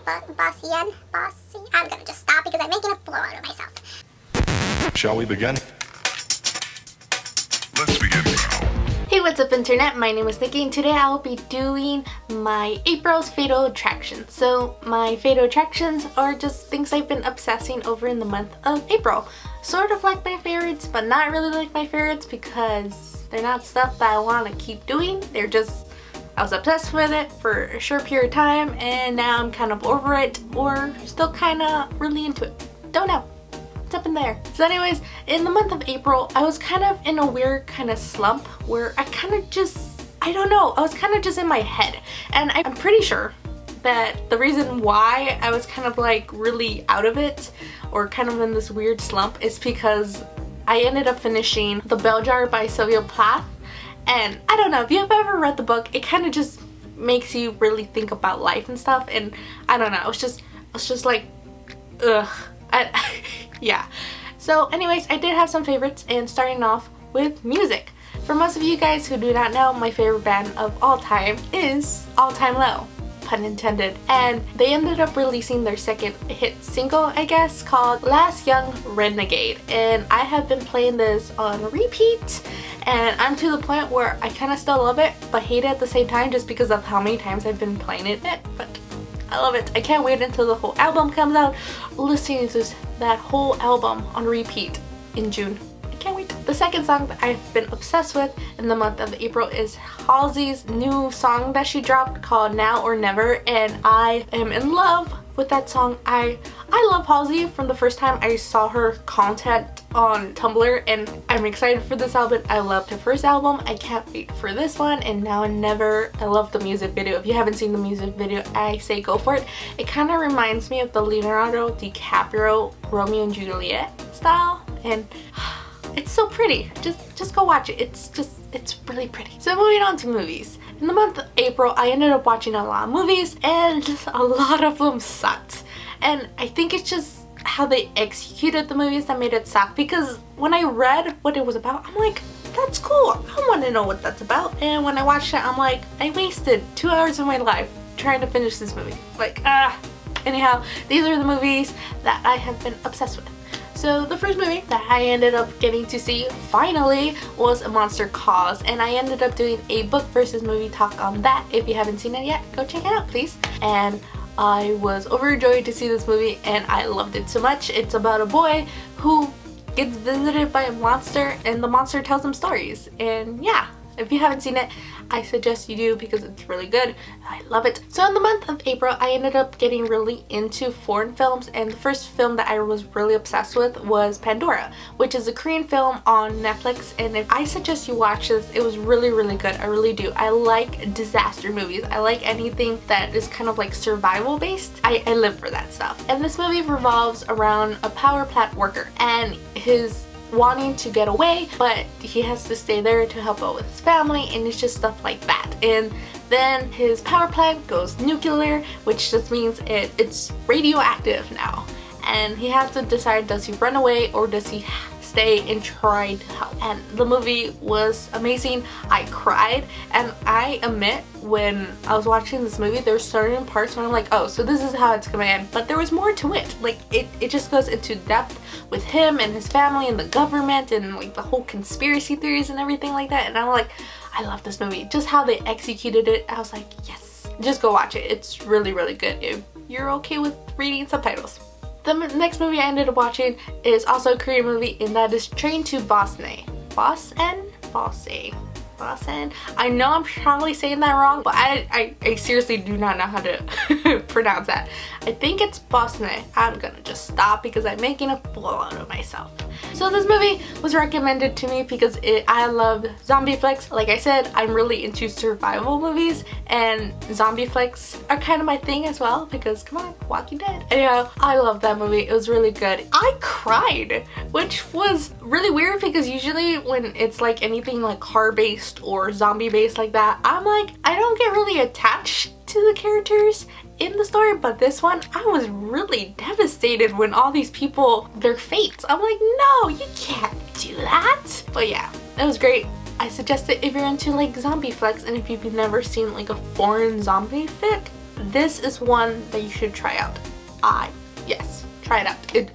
Bossy. I'm gonna just stop because I'm making a fool out of myself. Shall we begin? Let's begin now. Hey, what's up internet? My name is Nikki and today I'll be doing my April's fatal attractions. So my fatal attractions are just things I've been obsessing over in the month of April. Sort of like my favorites, but not really like my favorites because they're not stuff that I want to keep doing. They're just, I was obsessed with it for a short period of time and now I'm kind of over it or still kind of really into it. Don't know. Up in there. So anyways, in the month of April, I was kind of in a weird kind of slump where I kind of just, I don't know, I was kind of just in my head. And I'm pretty sure that the reason why I was kind of like really out of it or kind of in this weird slump is because I ended up finishing The Bell Jar by Sylvia Plath. And I don't know, if you've ever read the book, it kind of just makes you really think about life and stuff. And I don't know, I was just like, ugh. Yeah. So anyways, I did have some favorites and starting off with music. For most of you guys who do not know, my favorite band of all time is All Time Low, pun intended. And they ended up releasing their second hit single, I guess, called Last Young Renegade. And I have been playing this on repeat and I'm to the point where I kind of still love it but hate it at the same time just because of how many times I've been playing it. But I love it. I can't wait until the whole album comes out. Listening to that whole album on repeat in June. I can't wait. The second song that I've been obsessed with in the month of April is Halsey's new song that she dropped called Now or Never, and I am in love with that song. I love Halsey from the first time I saw her content on Tumblr, and I'm excited for this album. I loved her first album. I can't wait for this one, and Now and Never. I love the music video. If you haven't seen the music video, I say go for it. It kind of reminds me of the Leonardo DiCaprio Romeo and Juliet style, and it's so pretty. Just go watch it. It's really pretty. So moving on to movies. In the month of April, I ended up watching a lot of movies and a lot of them sucked. And I think it's just how they executed the movies that made it suck, because when I read what it was about, I'm like, that's cool. I want to know what that's about. And when I watched it, I'm like, I wasted 2 hours of my life trying to finish this movie. Like, anyhow, these are the movies that I have been obsessed with. So the first movie that I ended up getting to see finally was A Monster Calls, and I ended up doing a book versus movie talk on that. If you haven't seen it yet, go check it out please. And I was overjoyed to see this movie and I loved it so much. It's about a boy who gets visited by a monster and the monster tells him stories, and yeah, if you haven't seen it, I suggest you do because it's really good. I love it. So in the month of April, I ended up getting really into foreign films, and the first film that I was really obsessed with was Pandora, which is a Korean film on Netflix, and if I suggest you watch this, it was really good. I really do. I like disaster movies. I like anything that is kind of like survival based. I live for that stuff. And this movie revolves around a power plant worker and his wanting to get away, but he has to stay there to help out with his family, and it's just stuff like that. And then his power plant goes nuclear, which just means it's radioactive now, and he has to decide, does he run away or does he stay and try to help. And the movie was amazing. I cried, and I admit when I was watching this movie there's certain parts where I'm like, oh, so this is how it's gonna end, but there was more to it. Like it just goes into depth with him and his family and the government and like the whole conspiracy theories and everything like that, and I'm like, I love this movie. Just how they executed it, I was like, yes, just go watch it. It's really good if you're okay with reading subtitles. The next movie I ended up watching is also a Korean movie, and that is Train to Busan. Busan. I know I'm probably saying that wrong, but I seriously do not know how to pronounce that. I think it's Busan. I'm gonna just stop because I'm making a fool out of myself. So this movie was recommended to me because I love zombie flicks. Like I said, I'm really into survival movies, and zombie flicks are kind of my thing as well because, come on, Walking Dead. Anyhow, I love that movie. It was really good. I cried, which was really weird because usually when it's like anything like horror-based or zombie-based like that, I'm like, I don't get really attached to the characters in the story, but this one, I was really devastated when all these people, their fates. I'm like, no, you can't do that. But yeah, it was great. I suggest it if you're into like zombie flicks, and if you've never seen like a foreign zombie flick, this is one that you should try out. Yes, try it out. It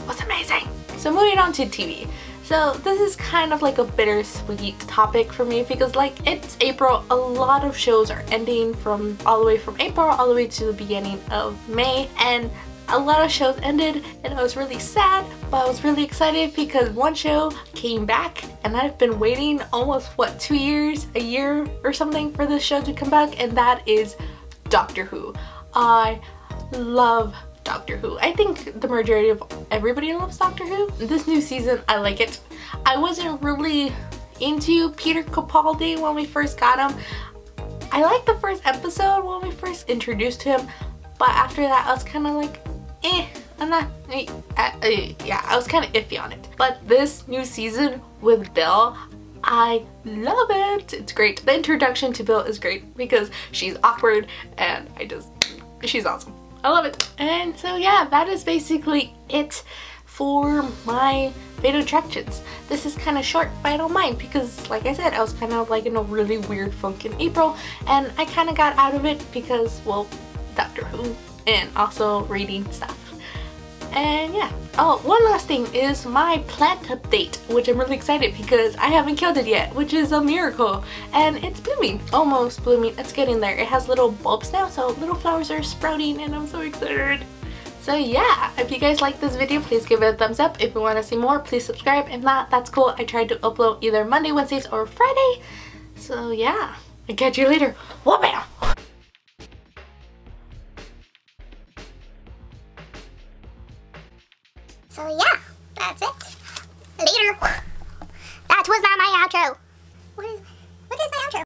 was amazing. So moving on to TV. So this is kind of like a bittersweet topic for me because like it's April, a lot of shows are ending from all the way from April all the way to the beginning of May, and a lot of shows ended and I was really sad, but I was really excited because one show came back and I've been waiting almost what, 2 years, a year or something for this show to come back, and that is Doctor Who. I love Doctor Who. I think the majority of everybody loves Doctor Who. This new season, I like it. I wasn't really into Peter Capaldi when we first got him. I liked the first episode when we first introduced him, but after that I was kind of like, I'm not, yeah, I was kind of iffy on it. But this new season with Bill, I love it. It's great. The introduction to Bill is great because she's awkward and she's awesome. I love it. And so yeah, that is basically it for my favorite attractions. This is kind of short, but I don't mind because like I said, I was kind of like in a really weird funk in April and I kind of got out of it because, well, Doctor Who and also reading stuff. And yeah. Oh, one last thing is my plant update, which I'm really excited because I haven't killed it yet, which is a miracle. And it's blooming, almost blooming. It's getting there. It has little bulbs now, so little flowers are sprouting and I'm so excited. So yeah, if you guys like this video, please give it a thumbs up. If you want to see more, please subscribe. If not, that's cool. I tried to upload either Monday, Wednesdays, or Friday. So yeah, I'll catch you later. Whoop-bam!